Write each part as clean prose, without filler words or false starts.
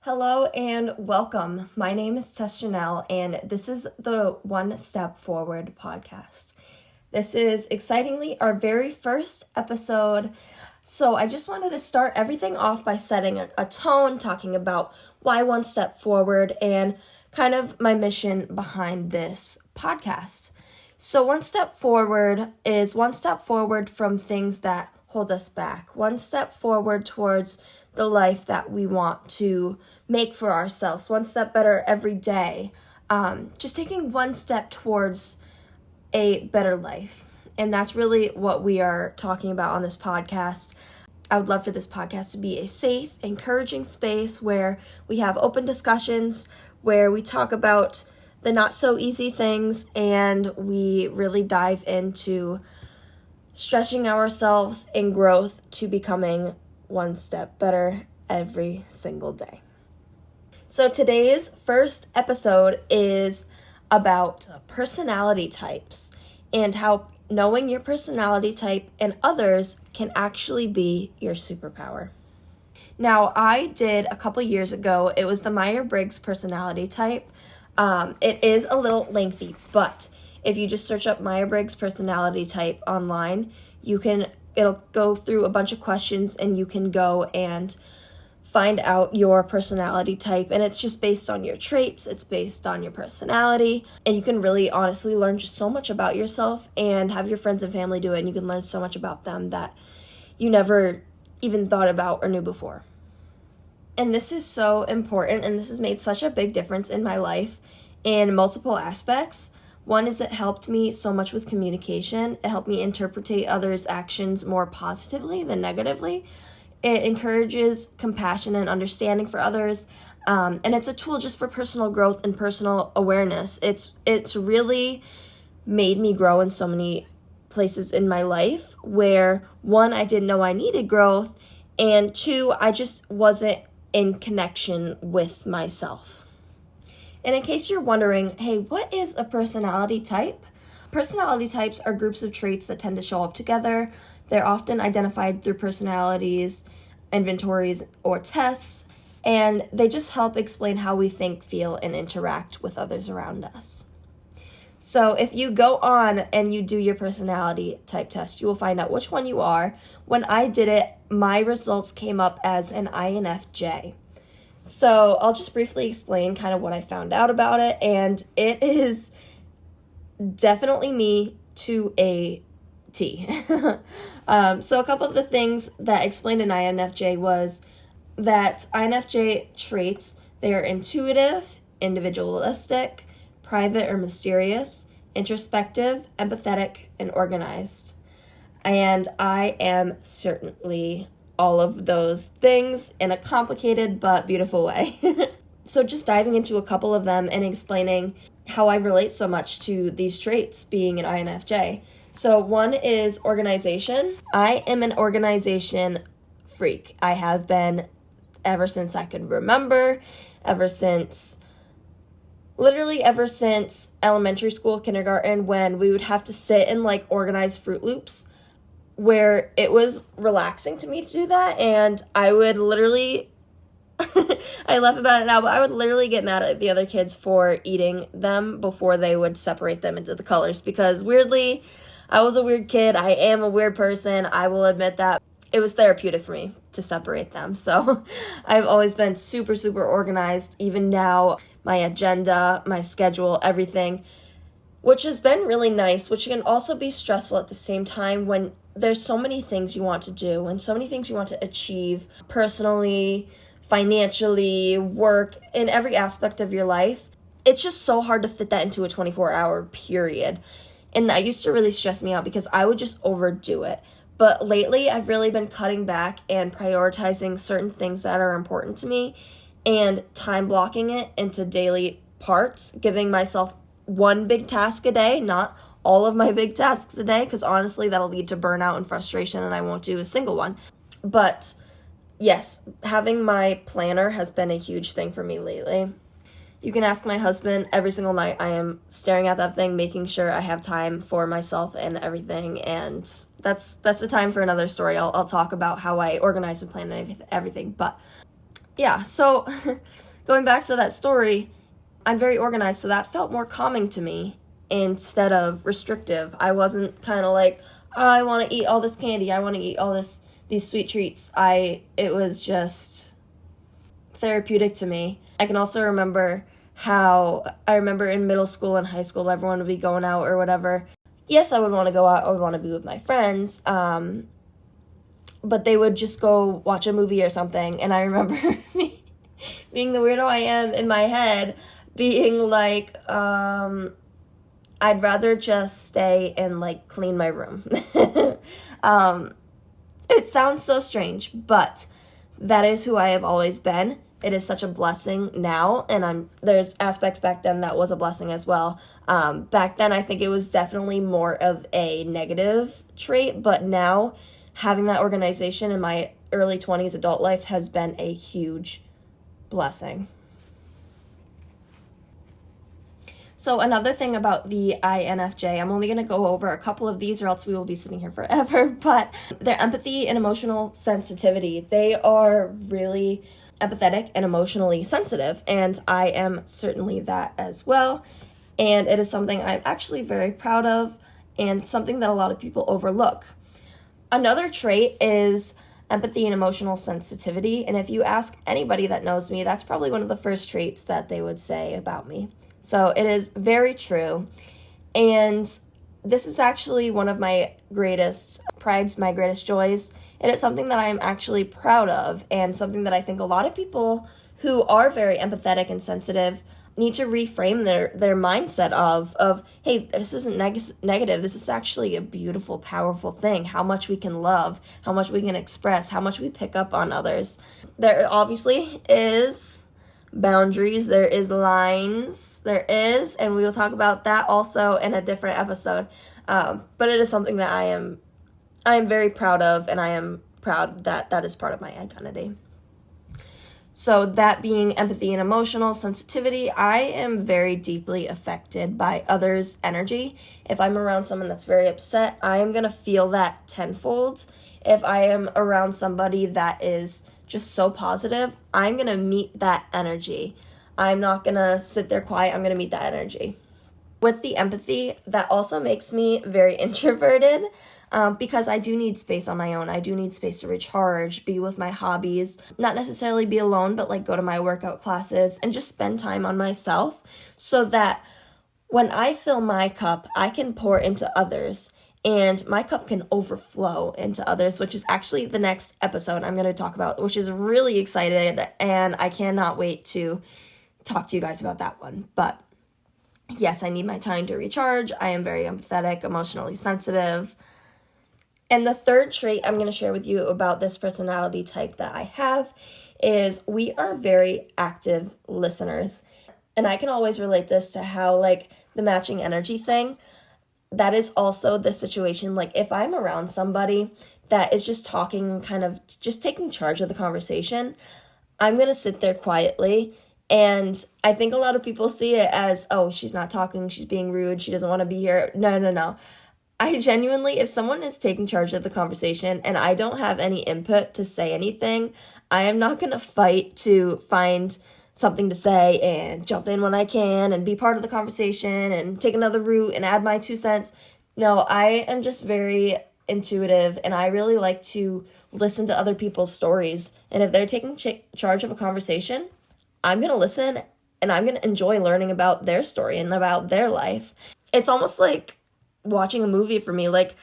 Hello and welcome. My name is Tess Janelle, and this is the One Step Forward podcast. This is excitingly our very first episode, so I just wanted to start everything off by setting a tone, talking about why one step forward and kind of my mission behind this podcast. So one step forward is one step forward from things that hold us back, one step forward towards the life that we want to make for ourselves, one step better every day, just taking one step towards a better life. And that's really what we are talking about on this podcast. I would love for this podcast to be a safe, encouraging space where we have open discussions, where we talk about the not so easy things, and we really dive into stretching ourselves in growth to becoming one step better every single day. So today's first episode is about personality types and how knowing your personality type and others can actually be your superpower. Now, I did a couple years ago, it was the Myers-Briggs personality type. It is a little lengthy, but if you just search up Myers-Briggs personality type online, it'll go through a bunch of questions and you can go and find out your personality type. And it's just based on your traits, it's based on your personality, and you can really honestly learn just so much about yourself and have your friends and family do it, and you can learn so much about them that you never even thought about or knew before. And this is so important, and this has made such a big difference in my life in multiple aspects. One is it helped me so much with communication. It helped me interpret others' actions more positively than negatively. It encourages compassion and understanding for others, and it's a tool just for personal growth and personal awareness. It's really made me grow in so many places in my life where, one, I didn't know I needed growth, and two, I just wasn't in connection with myself. And in case you're wondering, hey, what is a personality type? Personality types are groups of traits that tend to show up together. They're often identified through personalities, inventories, or tests, and they just help explain how we think, feel, and interact with others around us. So if you go on and you do your personality type test, you will find out which one you are. When I did it, my results came up as an INFJ. So I'll just briefly explain kind of what I found out about it, and it is definitely me to a T. So a couple of the things that explained an INFJ was that INFJ traits, they are intuitive, individualistic, private or mysterious, introspective, empathetic, and organized. And I am certainly all of those things in a complicated but beautiful way. So just diving into a couple of them and explaining how I relate so much to these traits being an INFJ. So one is organization. I am an organization freak. I have been ever since I could remember, ever since elementary school, kindergarten, when we would have to sit and organize Fruit Loops, where it was relaxing to me to do that, and I would literally I laugh about it now, but I would literally get mad at the other kids for eating them before they would separate them into the colors, because weirdly, I was a weird kid. I am a weird person. I will admit that. It was therapeutic for me to separate them. So I've always been super, super organized. Even now, my agenda, my schedule, everything, which has been really nice, which can also be stressful at the same time when there's so many things you want to do and so many things you want to achieve personally, financially, work, in every aspect of your life. It's just so hard to fit that into a 24-hour period. And that used to really stress me out because I would just overdo it. But lately, I've really been cutting back and prioritizing certain things that are important to me and time blocking it into daily parts, giving myself one big task a day, not all of my big tasks a day, because honestly, that'll lead to burnout and frustration and I won't do a single one. But yes, having my planner has been a huge thing for me lately. You can ask my husband every single night. I am staring at that thing, making sure I have time for myself and everything. And that's the time for another story. I'll talk about how I organize and plan everything. But yeah, so going back to that story, I'm very organized, so that felt more calming to me instead of restrictive. I wasn't kind of like, oh, I want to eat all this candy, I want to eat all these sweet treats. It was just therapeutic to me. I can also remember in middle school and high school, everyone would be going out or whatever. Yes, I would want to go out, I would want to be with my friends, but they would just go watch a movie or something, and I remember being the weirdo I am in my head, being like, I'd rather just stay and, like, clean my room. It sounds so strange, but that is who I have always been. It is such a blessing now, and there's aspects back then that was a blessing as well. Back then, I think it was definitely more of a negative trait, but now having that organization in my early 20s adult life has been a huge blessing. So another thing about the INFJ, I'm only going to go over a couple of these or else we will be sitting here forever, but their empathy and emotional sensitivity. They are really empathetic and emotionally sensitive, and I am certainly that as well. And it is something I'm actually very proud of and something that a lot of people overlook. Another trait is empathy and emotional sensitivity, and if you ask anybody that knows me, that's probably one of the first traits that they would say about me. So it is very true, and this is actually one of my greatest prides, my greatest joys. It is something that I am actually proud of, and something that I think a lot of people who are very empathetic and sensitive need to reframe their mindset of hey, this isn't negative, this is actually a beautiful, powerful thing, how much we can love, how much we can express, how much we pick up on others. There obviously is boundaries, there is lines, and we will talk about that also in a different episode, but it is something that I am very proud of, and I am proud that that is part of my identity. So that being empathy and emotional sensitivity, I am very deeply affected by others' energy. If I'm around someone that's very upset, I am going to feel that tenfold. If I am around somebody that is just so positive, I'm going to meet that energy. I'm not going to sit there quiet, I'm going to meet that energy. With the empathy, that also makes me very introverted. Because I do need space on my own. I do need space to recharge, be with my hobbies, not necessarily be alone, but like go to my workout classes and just spend time on myself so that when I fill my cup, I can pour into others and my cup can overflow into others, which is actually the next episode I'm going to talk about, which is really excited, and I cannot wait to talk to you guys about that one. But yes, I need my time to recharge. I am very empathetic, emotionally sensitive. And the third trait I'm going to share with you about this personality type that I have is we are very active listeners. And I can always relate this to how, like, the matching energy thing, that is also the situation. Like, if I'm around somebody that is just talking, kind of just taking charge of the conversation, I'm going to sit there quietly. And I think a lot of people see it as, oh, she's not talking, she's being rude, she doesn't want to be here. No. I genuinely, if someone is taking charge of the conversation and I don't have any input to say anything, I am not going to fight to find something to say and jump in when I can and be part of the conversation and take another route and add my 2 cents. No, I am just very intuitive, and I really like to listen to other people's stories. And if they're taking charge of a conversation, I'm going to listen and I'm going to enjoy learning about their story and about their life. It's almost like watching a movie for me. Like,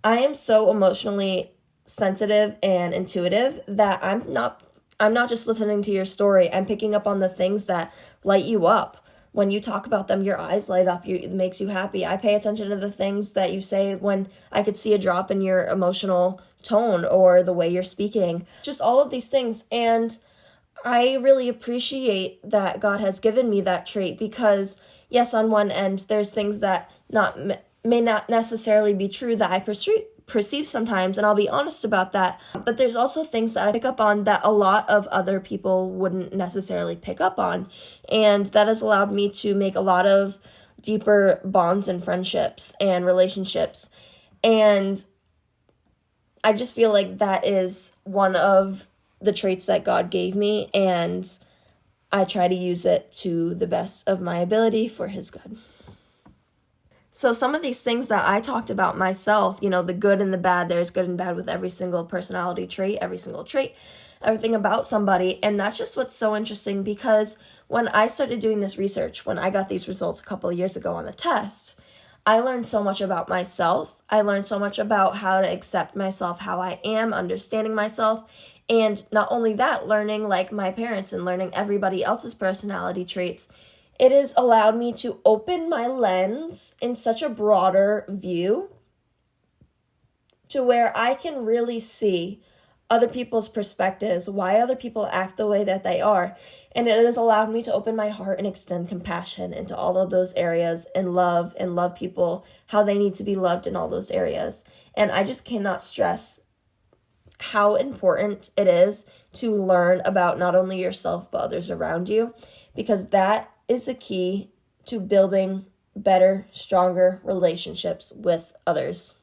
I am so emotionally sensitive and intuitive that I'm not just listening to your story. I'm picking up on the things that light you up. When you talk about them, your eyes light up, it makes you happy. I pay attention to the things that you say when I could see a drop in your emotional tone or the way you're speaking. Just all of these things. And I really appreciate that God has given me that trait because, yes, on one end, there's things that may not necessarily be true that I perceive sometimes, and I'll be honest about that. But there's also things that I pick up on that a lot of other people wouldn't necessarily pick up on. And that has allowed me to make a lot of deeper bonds and friendships and relationships. And I just feel like that is one of the traits that God gave me, and I try to use it to the best of my ability for His good. So some of these things that I talked about myself, the good and the bad, there's good and bad with every single personality trait, every single trait, everything about somebody. And that's just what's so interesting, because when I started doing this research, when I got these results a couple of years ago on the test, I learned so much about myself. I learned so much about how to accept myself, how I am, understanding myself. And not only that, learning like my parents and learning everybody else's personality traits, it has allowed me to open my lens in such a broader view to where I can really see other people's perspectives, why other people act the way that they are. And it has allowed me to open my heart and extend compassion into all of those areas and love people how they need to be loved in all those areas. And I just cannot stress how important it is to learn about not only yourself but others around you, because that is the key to building better, stronger relationships with others.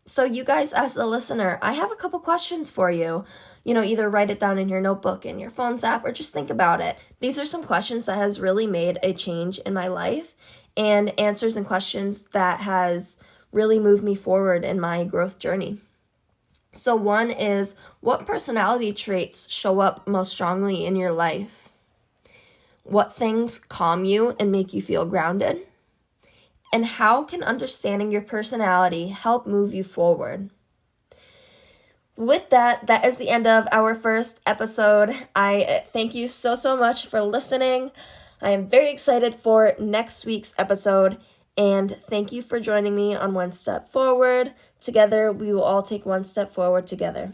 So you guys, as a listener, I have a couple questions for you. Either write it down in your notebook, in your phone's app, or just think about it. These are some questions that has really made a change in my life, and answers and questions that has really moved me forward in my growth journey. So one is, what personality traits show up most strongly in your life? What things calm you and make you feel grounded? And how can understanding your personality help move you forward? With that is the end of our first episode. I thank you so much for listening. I am very excited for next week's episode, and thank you for joining me on One Step Forward. Together, we will all take one step forward together.